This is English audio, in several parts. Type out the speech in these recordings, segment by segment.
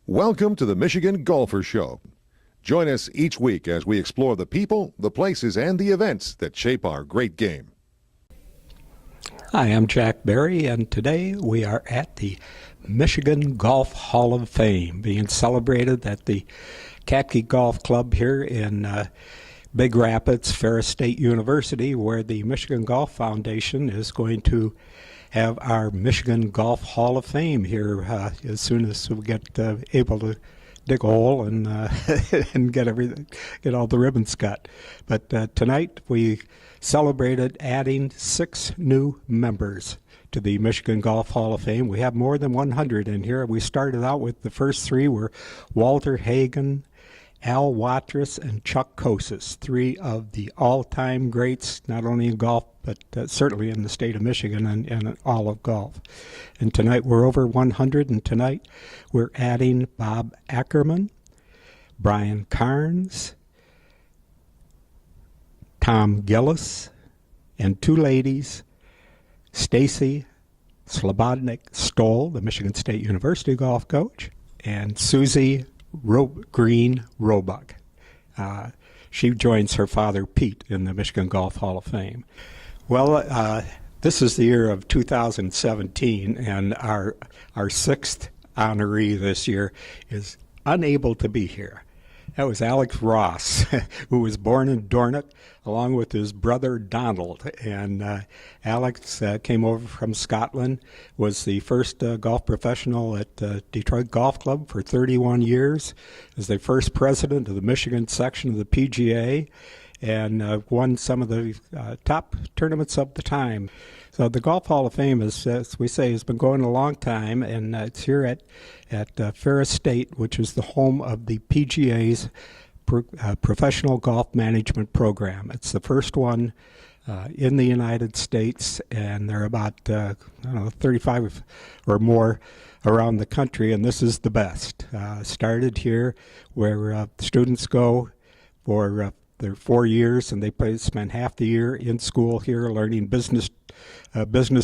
Welcome to the Michigan Golfer Show. Join us each week as we explore the people, the places, and the events that shape our great game. Hi, I'm Jack Berry, and today we are at the Michigan Golf Hall of Fame being celebrated at the KOCSIS Golf Club here in Big Rapids, Ferris State University, where the Michigan Golf Foundation is going to have our Michigan Golf Hall of Fame here as soon as we get able to dig a hole and and get all the ribbons cut. But tonight we celebrated adding 6 new members to the Michigan Golf Hall of Fame. We have more than 100 in here. We started out with the first 3 were Walter Hagen, Al Watrous, and Chuck KOCSIS, 3 of the all-time greats, not only in golf, but certainly in the state of Michigan and all of golf. And tonight we're over 100, and tonight we're adding Bob Ackerman, Brian Cairns, Tom Gillis, and 2 ladies, Stacy Slobodnik-Stoll, the Michigan State University golf coach, and Susie Green Roebuck. She joins her father Pete in the Michigan Golf Hall of Fame. Well, this is the year of 2017, and our 6th honoree this year is unable to be here. That was Alex Ross, who was born in Dornoch, along with his brother Donald. And Alex came over from Scotland, was the first golf professional at Detroit Golf Club for 31 years, was the first president of the Michigan section of the PGA, and won some of the top tournaments of the time. So the Golf Hall of Fame, as we say, has been going a long time, and it's here at Ferris State, which is the home of the PGA's Professional Golf Management Program. It's the first one in the United States, and there are about 35 or more around the country, and this is the best. Started here where students go for their 4 years, and they spend half the year in school here learning business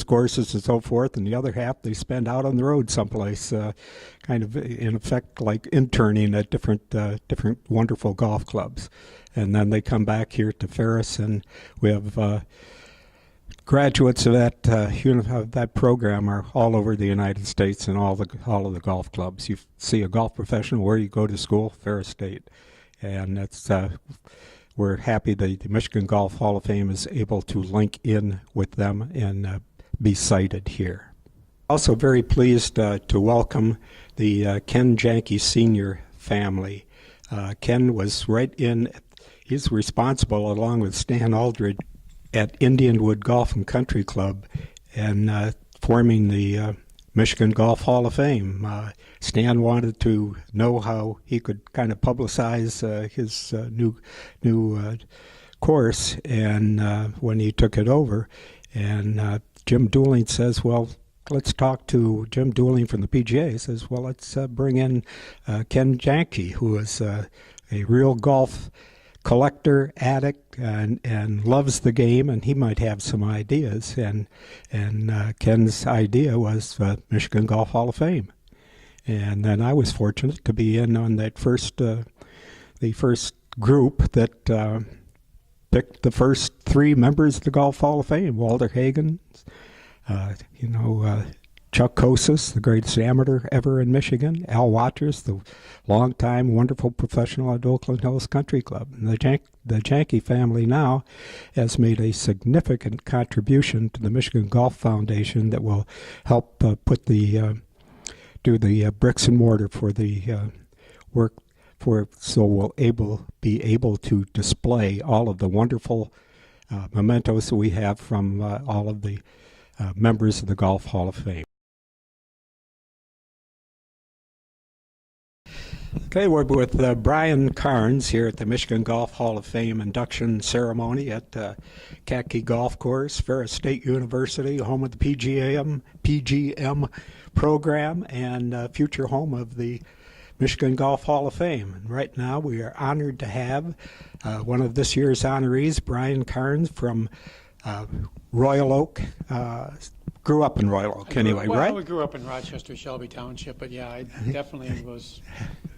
courses and so forth, and the other half they spend out on the road someplace, kind of in effect like interning at different wonderful golf clubs. And then they come back here to Ferris, and we have graduates of that program are all over the United States and all of the golf clubs. You see a golf professional where you go to school, Ferris State, and that's. We're happy that the Michigan Golf Hall of Fame is able to link in with them and be cited here. Also very pleased to welcome the Ken JANKE Sr. family. Ken was he's responsible along with Stan Aldridge at Indianwood Golf and Country Club and forming the Michigan Golf Hall of Fame. Stan wanted to know how he could kind of publicize his new course, and when he took it over, and Jim DEWLING says, well, let's talk to Jim DEWLING from the PGA. He says, well, let's bring in Ken JANKE, who is a real golf collector, addict, and loves the game, and he might have some ideas. And Ken's idea was Michigan Golf Hall of Fame. And then I was fortunate to be in on that the first group that picked the first 3 members of the Golf Hall of Fame: Walter Hagen, Chuck KOCSIS, the greatest amateur ever in Michigan; Al Watrous, the longtime wonderful professional at Oakland Hills Country Club. And the JANKE family now has made a significant contribution to the Michigan Golf Foundation that will help do the bricks and mortar for the work so we'll be able to display all of the wonderful mementos that we have from all of the members of the Golf Hall of Fame. Okay, we're with Brian Cairns here at the Michigan Golf Hall of Fame induction ceremony at KOCSIS Golf Course, Ferris State University, home of the PGM program, and future home of the Michigan Golf Hall of Fame. And right now we are honored to have one of this year's honorees, Brian Cairns from Royal Oak grew up in Royal Oak anyway, right? We grew up in Rochester, Shelby Township, but yeah, I definitely was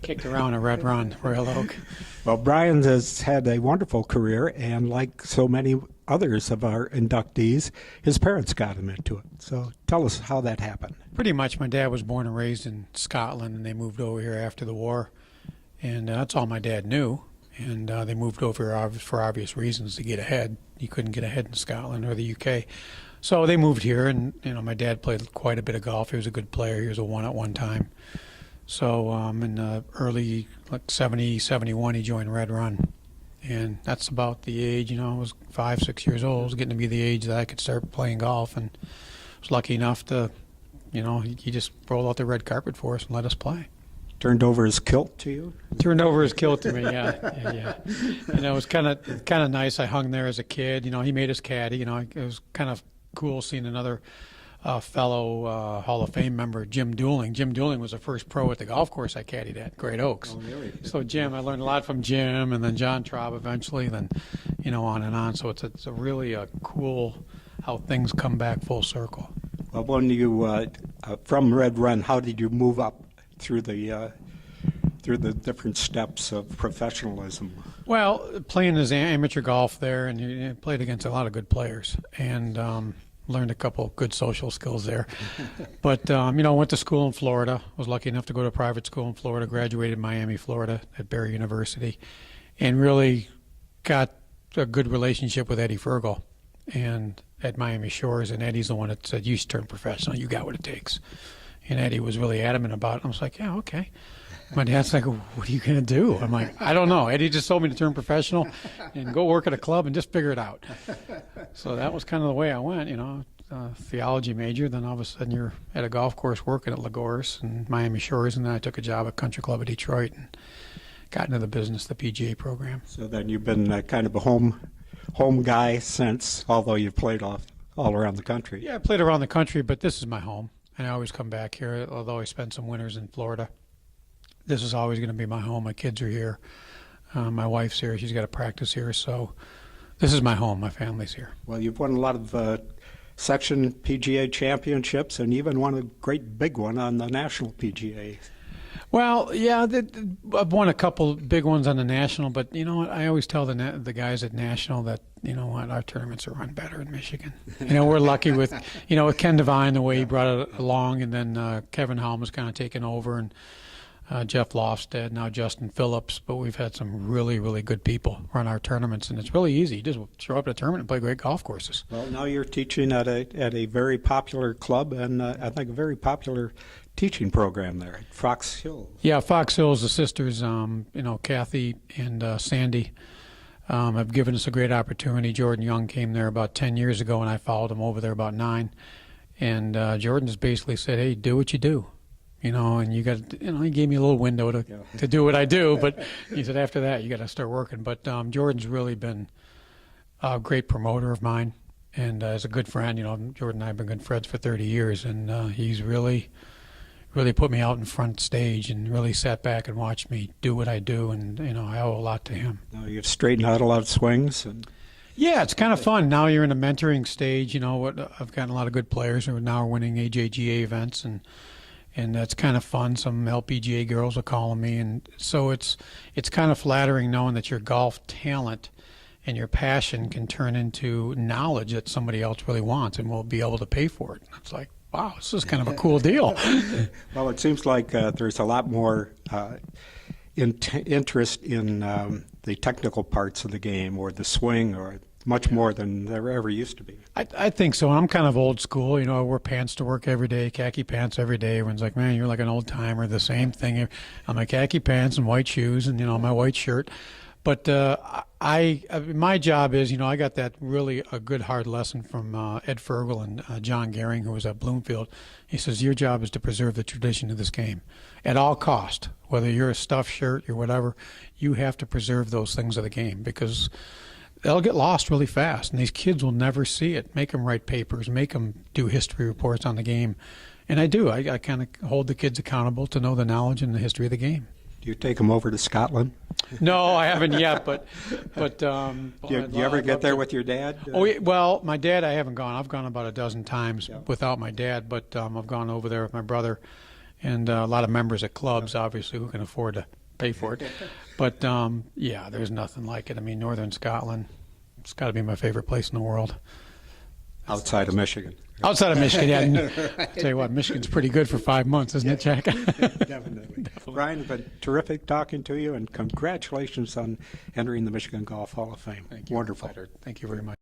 kicked around a Red Run, Royal Oak. Well, Brian has had a wonderful career, and like so many others of our inductees, his parents got him into it. So tell us how that happened. Pretty much, my dad was born and raised in Scotland, and they moved over here after the war, and that's all my dad knew. And they moved over for obvious reasons to get ahead. You couldn't get ahead in Scotland or the UK. So they moved here, and my dad played quite a bit of golf. He was a good player. He was a one at one time. So in the early, like 70, 71, he joined Red Run. And that's about the age, I was 5, 6 years old. It was getting to be the age that I could start playing golf. And I was lucky enough to, he just rolled out the red carpet for us and let us play. Turned over his kilt to you? Turned over his kilt to me, yeah. And it was kind of nice. I hung there as a kid. He made us caddy. It was kind of cool seeing another fellow Hall of Fame member, Jim DEWLING. Jim DEWLING was the first pro at the golf course I caddied at, Great Oaks. Oh, really? So Jim, I learned a lot from Jim, and then John TRAUB eventually, then on and on. So it's a really cool how things come back full circle. Well, when you from Red Run, how did you move up through the different steps of professionalism? Well, playing as amateur golf there, and you played against a lot of good players, and learned a couple good social skills there. But went to school in Florida. Was lucky enough to go to a private school in Florida. Graduated in Miami, Florida, at Barry University, and really got a good relationship with Eddie Fergal, and at Miami Shores. And Eddie's the one that said, "You should turn professional. You got what it takes." And Eddie was really adamant about it. I was like, "Yeah, okay." My dad's like, "What are you going to do?" I'm like, "I don't know. Eddie just told me to turn professional and go work at a club and just figure it out." So that was kind of the way I went, theology major. Then all of a sudden you're at a golf course working at Lagos and Miami Shores. And then I took a job at Country Club of Detroit and got into the business, the PGA program. So then you've been kind of a home guy since, although you've played all around the country. Yeah, I played around the country, but this is my home. And I always come back here, although I spent some winters in Florida. This is always going to be my home. My kids are here. My wife's here. She's got a practice here. So this is my home. My family's here. Well, you've won a lot of section PGA championships and even won a great big one on the national PGA. Well, yeah, I've won a couple big ones on the national, but you know what? I always tell the guys at national that, our tournaments are run better in Michigan. We're lucky with, with Ken Devine, the way he brought it along, and then Kevin Helm was kind of taken over, and Jeff Lofstead, now Justin Phillips, but we've had some really, really good people run our tournaments, and it's really easy. You just show up at a tournament and play great golf courses. Well, now you're teaching at a very popular club, and I think a very popular teaching program there at Fox Hills. Yeah, Fox Hills, the sisters, Kathy and Sandy, have given us a great opportunity. Jordan Young came there about 10 years ago, and I followed him over there about 9. And Jordan just basically said, "Hey, do what you do." And you got, he gave me a little window to do what I do, but he said after that you got to start working. But Jordan's really been a great promoter of mine, and as a good friend, Jordan and I have been good friends for 30 years, and he's really put me out in front stage and really sat back and watched me do what I do, and I owe a lot to him. Now you've straightened out a lot of swings. Yeah, it's kind of fun. Now you're in a mentoring stage. I've gotten a lot of good players who are now winning AJGA events, and that's kind of fun. Some LPGA girls are calling me, and so it's kind of flattering knowing that your golf talent and your passion can turn into knowledge that somebody else really wants and will be able to pay for it. It's like, wow, this is kind of a cool deal. Well, it seems like there's a lot more interest in the technical parts of the game, or the swing, or much more than there ever used to be. I think so. I'm kind of old school. I wear pants to work every day, khaki pants every day. Everyone's like, "Man, you're like an old timer." The same thing. I'm like khaki pants and white shoes, and my white shirt. But my job is, I got that really a good hard lesson from Ed Fergal and John Gehring, who was at Bloomfield. He says, your job is to preserve the tradition of this game at all cost. Whether you're a stuffed shirt or whatever, you have to preserve those things of the game, because they'll get lost really fast, and these kids will never see it. Make them write papers, make them do history reports on the game. And I do. I kind of hold the kids accountable to know the knowledge and the history of the game. Do you take them over to Scotland? No, I haven't yet, but Do you ever get there with your dad? Oh, yeah, well, my dad, I haven't gone. I've gone about a dozen times without my dad, but I've gone over there with my brother and a lot of members at clubs, obviously, who can afford to pay for it. But yeah, there's nothing like it. I mean, Northern Scotland, it's got to be my favorite place in the world. Outside of Michigan. Outside of Michigan, yeah. I'll tell you what, Michigan's pretty good for 5 months, isn't it, Jack? Definitely. Brian, it's been terrific talking to you, and congratulations on entering the Michigan Golf Hall of Fame. Thank you. Wonderful. Thank you very much.